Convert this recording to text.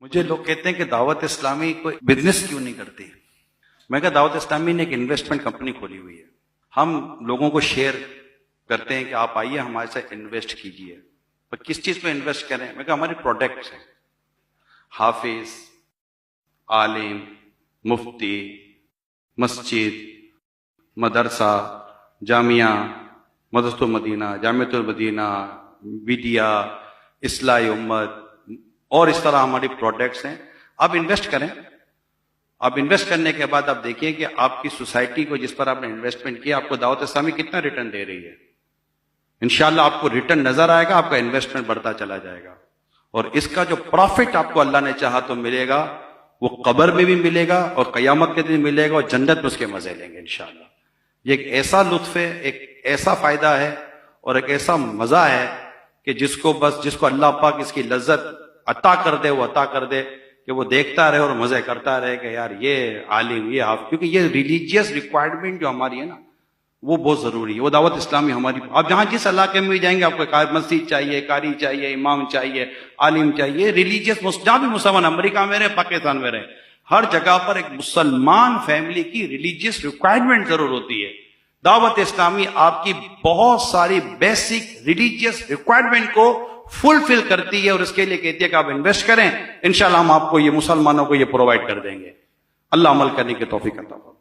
مجھے لوگ کہتے ہیں کہ دعوت اسلامی کوئی بزنس کیوں نہیں کرتی. میں کہا دعوت اسلامی نے ایک انویسٹمنٹ کمپنی کھولی ہوئی ہے. ہم لوگوں کو شیئر کرتے ہیں کہ آپ آئیے ہمارے ساتھ انویسٹ کیجئے. پر کس چیز پہ انویسٹ کریں؟ میں کہا ہماری پروڈکٹس ہیں. حافظ، عالم، مفتی، مسجد، مدرسہ، جامعہ، مدرسۃ المدینہ، جامعۃ المدینہ، میڈیا، اصلاح امت اور اس طرح ہماری پروڈکٹس ہیں. آپ انویسٹ کریں. آپ انویسٹ کرنے کے بعد آپ دیکھیں کہ آپ کی سوسائٹی کو جس پر آپ نے انویسٹمنٹ کیا آپ کو دعوت اسلامی کتنا ریٹرن دے رہی ہے. انشاءاللہ آپ کو ریٹرن نظر آئے گا، آپ کا انویسٹمنٹ بڑھتا چلا جائے گا، اور اس کا جو پروفٹ آپ کو اللہ نے چاہا تو ملے گا، وہ قبر میں بھی ملے گا اور قیامت کے دن ملے گا، اور جنت میں اس کے مزے لیں گے انشاءاللہ. یہ ایک ایسا لطف ہے، ایک ایسا فائدہ ہے اور ایک ایسا مزہ ہے کہ جس کو اللہ پاک اس کی لذت عطا کر دے، وہ عطا کر دے کہ وہ دیکھتا رہے اور مزے کرتا رہے کہ یار یہ عالم، یہ آپ، کیونکہ یہ ریلیجیس ریکوائرمنٹ جو ہماری ہے نا وہ بہت ضروری ہے. وہ دعوت اسلامی ہماری، آپ جہاں جس علاقے میں بھی جائیں گے آپ کو مسجد چاہیے، قاری چاہیے، امام چاہیے، عالم چاہیے. ریلیجیس جہاں بھی مسلمان، امریکہ میں رہے، پاکستان میں رہے، ہر جگہ پر ایک مسلمان فیملی کی ریلیجیس ریکوائرمنٹ ضرور ہوتی ہے. دعوت اسلامی آپ کی بہت ساری بیسک ریلیجیس ریکوائرمنٹ کو فلفل کرتی ہے، اور اس کے لیے کہتی ہے کہ آپ انویسٹ کریں، انشاءاللہ ہم آپ کو یہ مسلمانوں کو یہ پرووائڈ کر دیں گے. اللہ عمل کرنے کی توفیق عطا فرمائے.